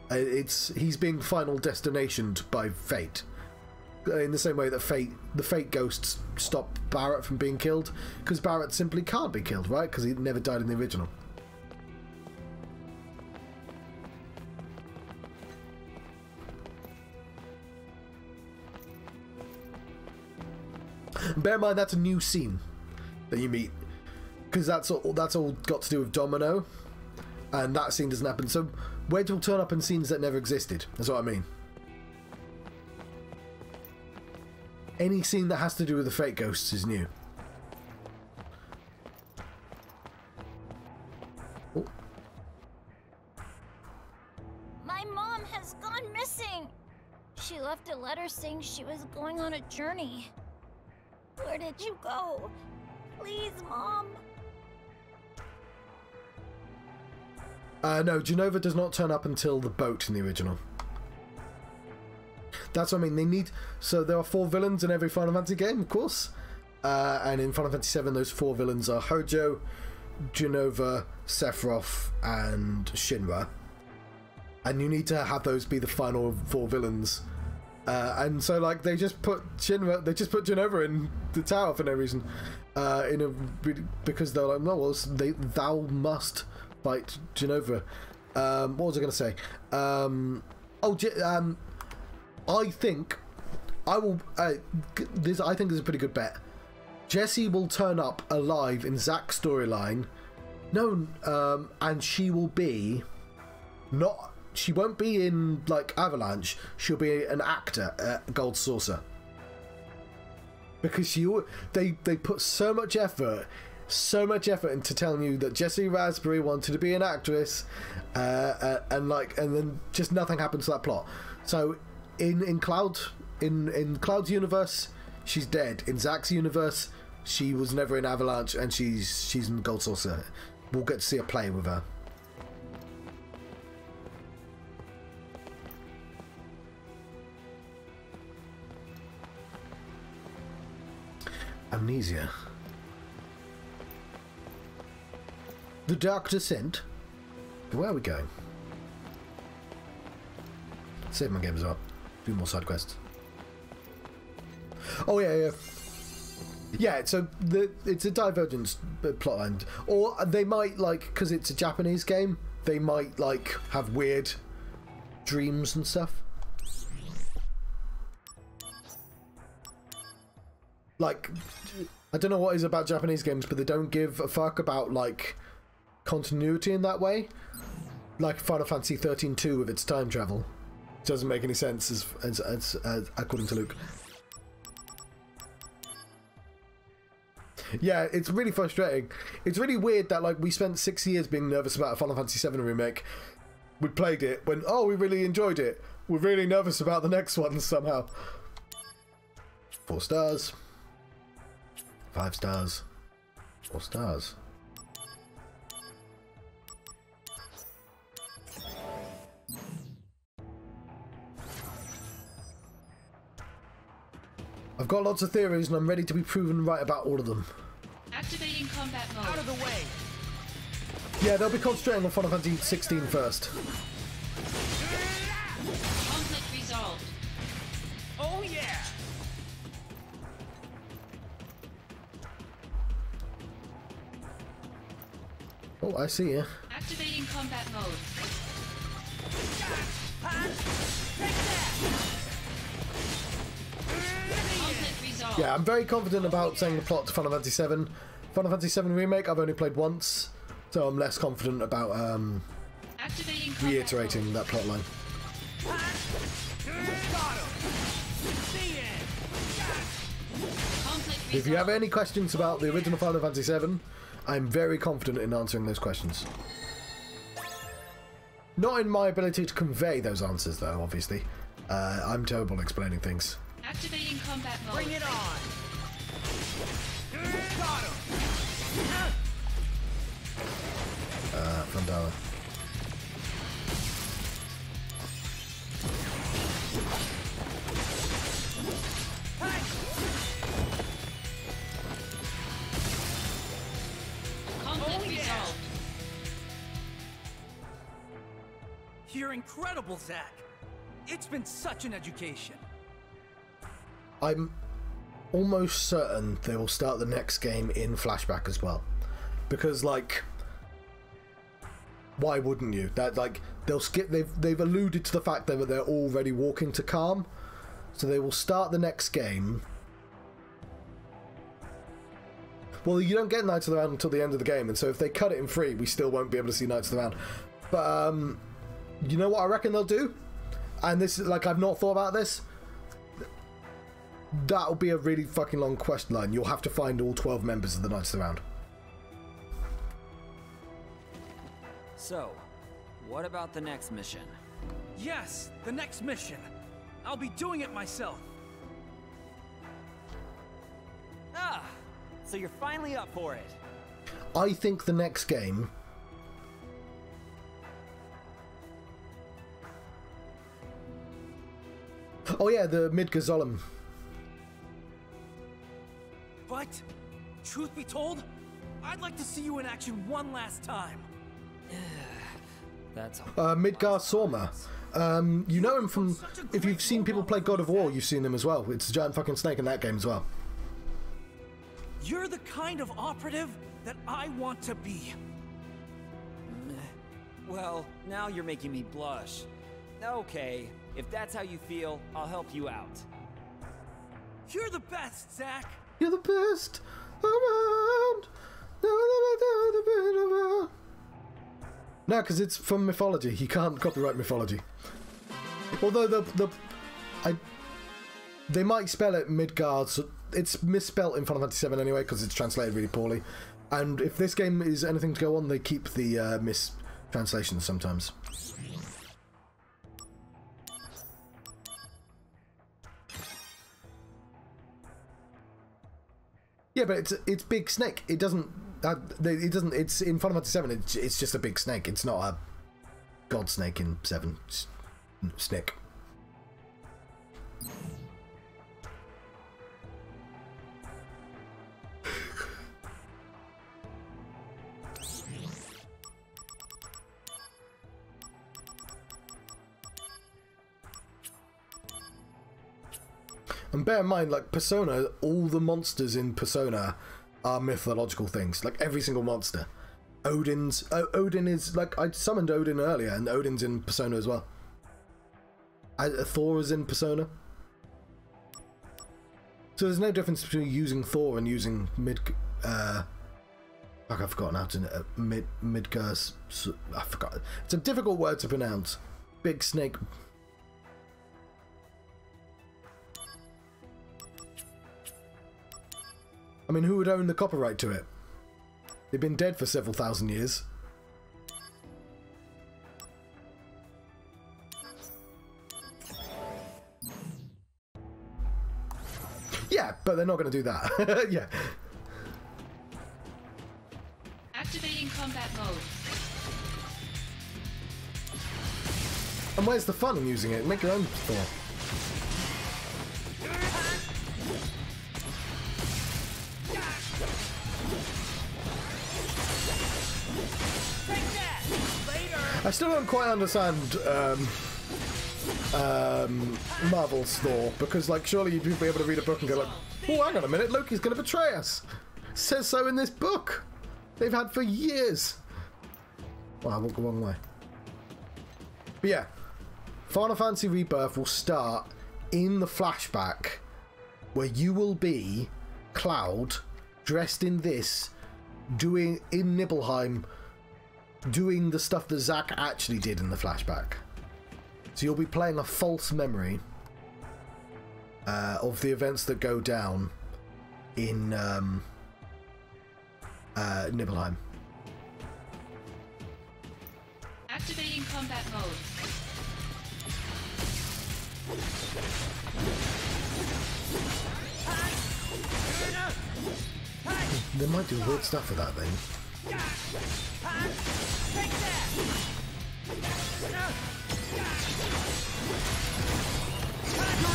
He's being final destinationed by fate, in the same way that the fate ghosts stop Barrett from being killed, because Barrett simply can't be killed, right? Because he never died in the original. Bear in mind that's a new scene that you meet, because that's all got to do with Domino, and that scene doesn't happen. So Wedge will turn up in scenes that never existed. That's what I mean. Any scene that has to do with the fate ghosts is new. Oh. My mom has gone missing. She left a letter saying she was going on a journey. Where did you go? Please, Mom. No, Genova does not turn up until the boat in the original. That's what I mean. They need... So there are 4 villains in every Final Fantasy game, of course. And in Final Fantasy VII, those 4 villains are Hojo, Genova, Sephiroth, and Shinra. And you need to have those be the final 4 villains. And so, like, they just put Genova in the tower for no reason. Because they're like, no, well, thou must fight Genova. What was I going to say? I think I will. I think this is a pretty good bet. Jessie will turn up alive in Zack's storyline. No, and she will be not. She won't be in like Avalanche. She'll be an actor at Gold Saucer. Because they put so much effort into telling you that Jessie Raspberry wanted to be an actress, and then just nothing happens to that plot. So in Cloud's universe, she's dead. In Zack's universe, she was never in Avalanche, and she's in Gold Saucer. We'll get to see a play with her. Amnesia. The Dark Descent. Where are we going? Save my game as well. Do more side quests. Oh yeah. Yeah, so it's a Divergence plotline. Or they might, like, because it's a Japanese game, they might, like, have weird dreams and stuff. Like, I don't know what it is about Japanese games, but they don't give a fuck about, like, continuity in that way. Like Final Fantasy 13-2 with its time travel. It doesn't make any sense as according to Luke. Yeah, it's really frustrating. It's really weird that, like, we spent 6 years being nervous about a Final Fantasy VII remake. We played it, went, oh, we really enjoyed it. We're really nervous about the next one somehow. 4 stars. 5 stars. 4 stars. I've got lots of theories and I'm ready to be proven right about all of them. Activating combat mode. Out of the way! Yeah, they'll be concentrating on Final Fantasy 16 first. Conflict resolved. Oh yeah! Oh, I see you. Activating combat mode. Yeah, I'm very confident about saying the plot to Final Fantasy VII. Final Fantasy VII Remake I've only played once, so I'm less confident about reiterating that plot line. If you have any questions about the original Final Fantasy VII, I'm very confident in answering those questions. Not in my ability to convey those answers, though, obviously. I'm terrible at explaining things. Activating combat mode. Bring it on! Got him! Vandala. Conflict resolved. You're incredible, Zack. It's been such an education. I'm almost certain they will start the next game in flashback as well, because like, why wouldn't you? That like they'll skip. They've alluded to the fact that they're already walking to Calm, so they will start the next game. Well, you don't get Knights of the Round until the end of the game, and so if they cut it in 3, we still won't be able to see Knights of the Round. But you know what I reckon they'll do? And this is like, I've not thought about this. That'll be a really fucking long quest line. You'll have to find all 12 members of the Knights of the Round. So, what about the next mission? Yes, the next mission. I'll be doing it myself. Ah, so you're finally up for it. I think the next game... Oh yeah, the Midgar. But, truth be told, I'd like to see you in action one last time. That's Midgar Sorma. You know him from... If you've seen people play God of War, you've seen him as well. It's a giant fucking snake in that game as well. You're the kind of operative that I want to be. Well, now you're making me blush. Okay, if that's how you feel, I'll help you out. You're the best, Zack! You're the best around. No, because it's from mythology. You can't copyright mythology. Although they might spell it Midgard. So it's misspelt in Final Fantasy VII anyway because it's translated really poorly. And if this game is anything to go on, they keep the mistranslations sometimes. Yeah, but it's Big Snake. It doesn't. It's in Final Fantasy VII. It's just a big snake. It's not a god snake in 7. Snake. And bear in mind, like Persona, all the monsters in Persona are mythological things. Like every single monster. Odin is like, I summoned Odin earlier, and Odin's in Persona as well. Thor is in Persona. So there's no difference between using Thor and using I've forgotten how to Midgar. I forgot. It's a difficult word to pronounce. Big snake. I mean, who would own the copyright to it? They've been dead for several thousand years. Yeah, but they're not going to do that. Yeah. Activating combat mode. And where's the fun in using it? Make your own Thor. I still don't quite understand Marvel's Thor, because like surely you'd be able to read a book and go like, oh, hang on a minute, Loki's going to betray us. It says so in this book. They've had for years. Wow, I walked the wrong way. But yeah, Final Fantasy Rebirth will start in the flashback where you will be Cloud dressed in this, doing in Nibelheim, doing the stuff that Zack actually did in the flashback. So you'll be playing a false memory of the events that go down in Nibelheim. Activating combat mode. They might do weird stuff with that thing. You're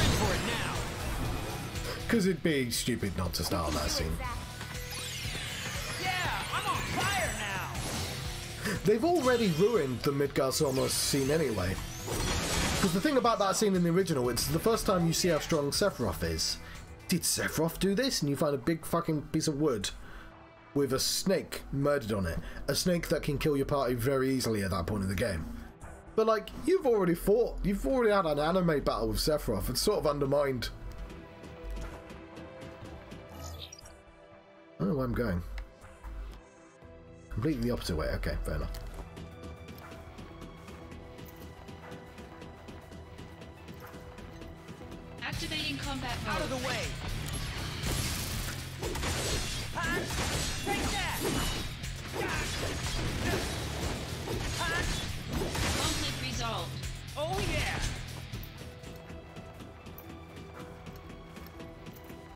in for it now. Because it'd be stupid not to start on that scene. Yeah, I'm on fire now. They've already ruined the Midgard-Solmos scene anyway. Because the thing about that scene in the original, it's the first time you see how strong Sephiroth is. Did Sephiroth do this? And you find a big fucking piece of wood with a snake murdered on it. A snake that can kill your party very easily at that point in the game. But like, you've already had an anime battle with Sephiroth. It's sort of undermined. I don't know where I'm going. Completely the opposite way. Okay, fair enough. Activating combat mode. Out of the way. Take that. Conflict resolved. Oh yeah.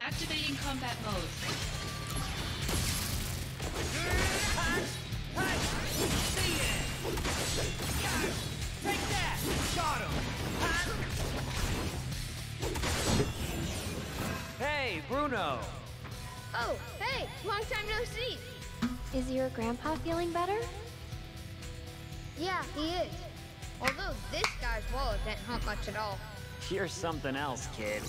Activating combat mode. Take that. Got him. Hey, Bruno. Oh, hey, long time no see. Is your grandpa feeling better? Yeah, he is. Although this guy's wallet didn't help much at all. You're something else, kid.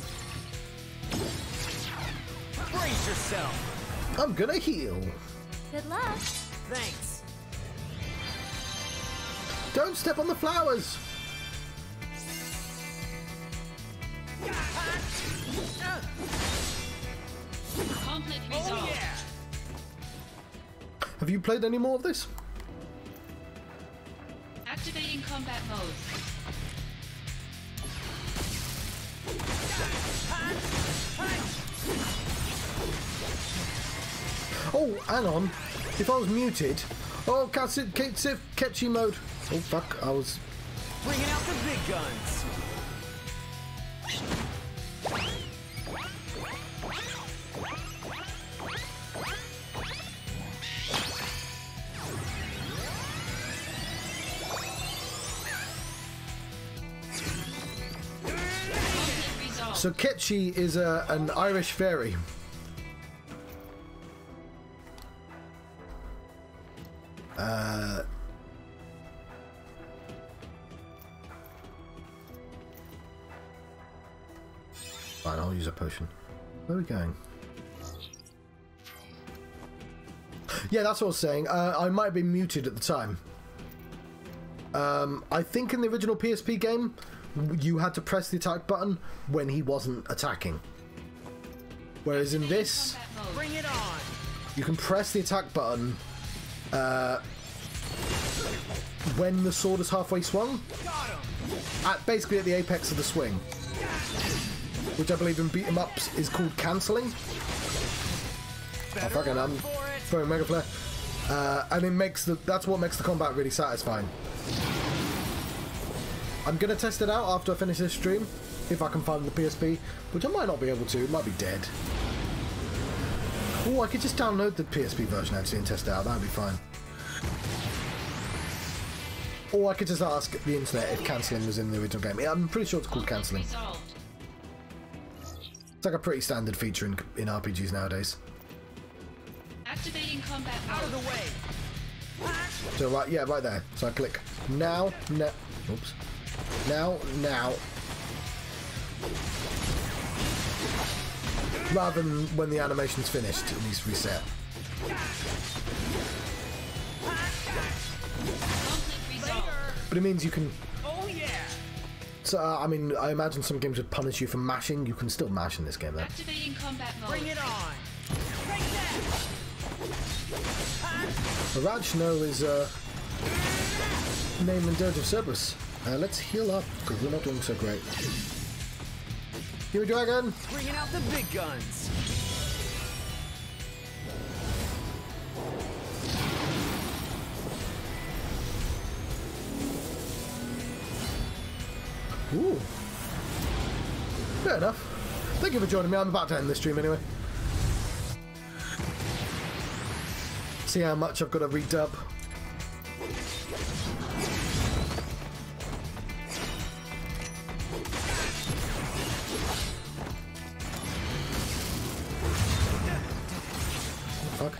Brace yourself. I'm gonna heal. Good luck. Thanks. Don't step on the flowers. Conflict resolved. Oh yeah. Have you played any more of this? Activating combat mode. Oh, hang on. If I was muted... Oh, catchy mode. Oh, fuck. I was... Bringing out the big guns. So Ketchi is an Irish fairy. Fine, I'll use a potion. Where are we going? Yeah, that's what I was saying. I might have been muted at the time. I think in the original PSP game, you had to press the attack button when he wasn't attacking. Whereas in this, Bring it on. you can press the attack button when the sword is halfway swung, basically at the apex of the swing, which I believe in beat 'em ups is called cancelling. Oh, fucking I'm throwing Mega Flare, and it makes that's what makes the combat really satisfying. I'm gonna test it out after I finish this stream, if I can find the PSP, which I might not be able to. It might be dead. Oh, I could just download the PSP version actually and test it out. That'd be fine. Or I could just ask the internet if cancelling was in the original game. Yeah, I'm pretty sure it's called cancelling. It's like a pretty standard feature in RPGs nowadays. Activating combat mode. Out of the way. So right, yeah, right there. So I click now, oops. Now. Rather than when the animation's finished, it needs to reset. But it means you can So, I mean, I imagine some games would punish you for mashing. You can still mash in this game, though. Activating combat mode. Bring it on! Take that! Rajno is name in Dirge of Cerberus. Let's heal up, because we're not doing so great. Here, dragon! Bringing out the big guns! Ooh. Fair enough. Thank you for joining me. I'm about to end this stream anyway. See how much I've got to redub. Fuck.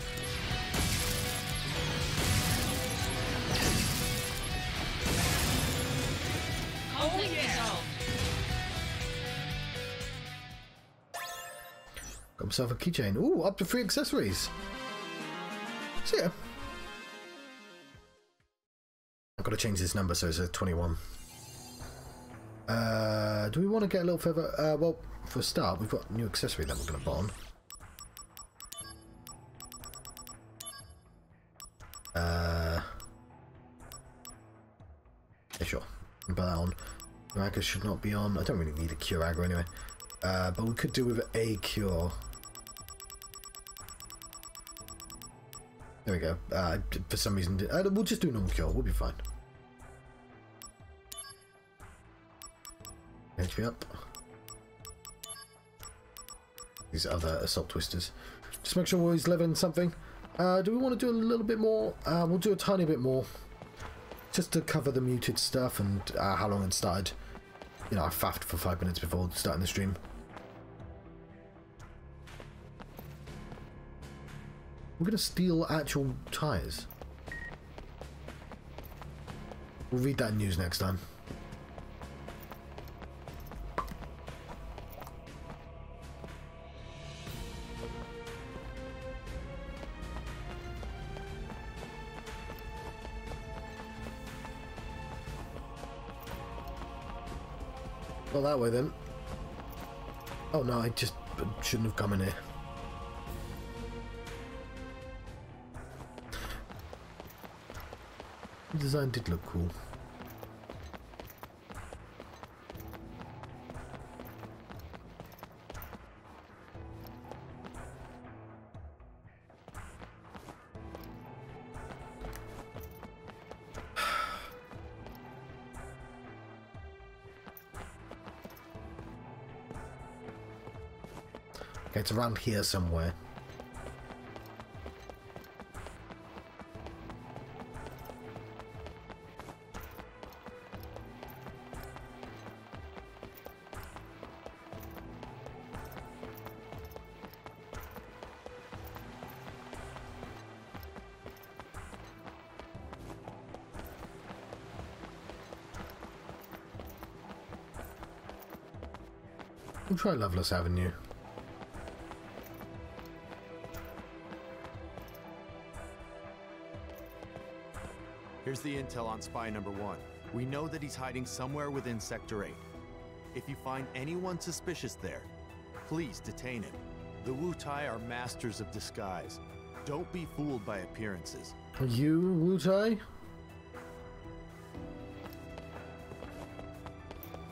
Conflict resolved. Got myself a keychain. Ooh, up to 3 accessories. So yeah. I've got to change this number so it's a 21. Do we want to get a little further? Well, for a start, we've got a new accessory that we're going to put on. Yeah, sure. Put that on. Curaga should not be on. I don't really need a Curaga anyway. But we could do with a cure. There we go. For some reason, we'll just do normal cure. We'll be fine. HP up. These other assault twisters. Just make sure we're always leveling something. Do we want to do a little bit more? We'll do a tiny bit more. Just to cover the muted stuff and how long it started. You know, I faffed for 5 minutes before starting the stream. We're going to steal actual tyres. We'll read that news next time. Well, that way then. Oh no, I just shouldn't have come in here. The design did look cool. Okay, it's around here somewhere. We'll try Loveless Avenue. Here's the intel on spy number 1. We know that he's hiding somewhere within Sector 8. If you find anyone suspicious there, please detain him. The Wu Tai are masters of disguise. Don't be fooled by appearances. You, Wu Tai?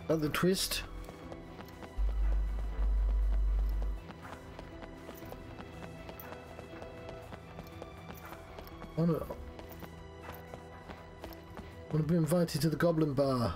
At the twist? I want to be invited to the Goblin Bar.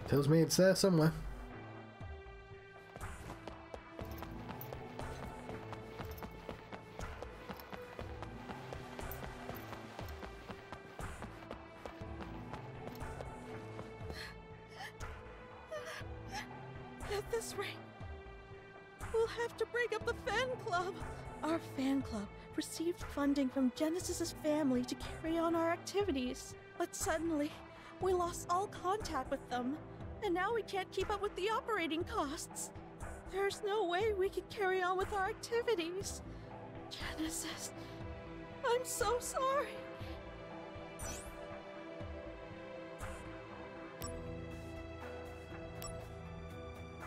Tells me it's there somewhere. At this rate, we'll have to break up the fan club. Our fan club received funding from Genesis's family to carry on our activities. But suddenly, we lost all contact with them, and now we can't keep up with the operating costs. There's no way we can carry on with our activities. Genesis, I'm so sorry.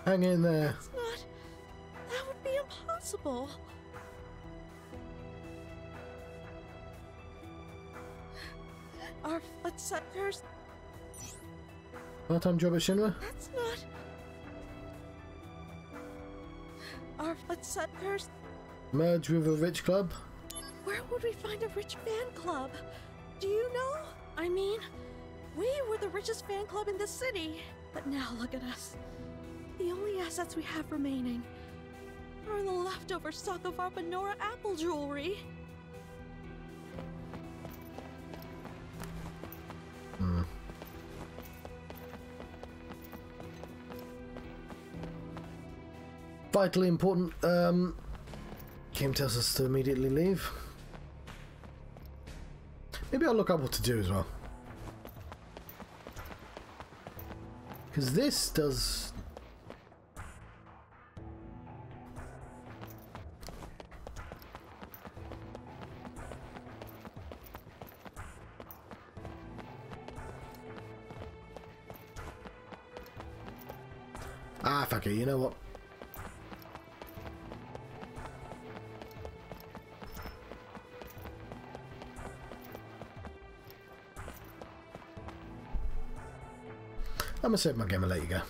Hang in there. That's not... That would be impossible. Our footsteps... Part-time job at Shinra? That's not... Our footsteps... Merge with a rich club? Where would we find a rich fan club? Do you know? I mean, we were the richest fan club in the city. But now look at us. The only assets we have remaining are the leftover stock of our Benora apple jewelry. Vitally important. Kim tells us to immediately leave. Maybe I'll look up what to do as well. Because this does... Ah, fuck it, you know what? I'm gonna save my game and let you go.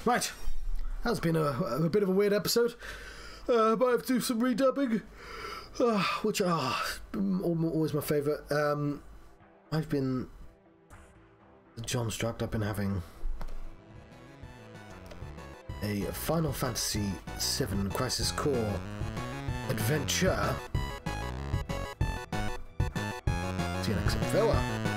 Right, that's been a bit of a weird episode. Might have to do some redubbing, which are always my favourite. I've been John Struck. I've been having a Final Fantasy VII Crisis Core adventure. See you next time. Farewell.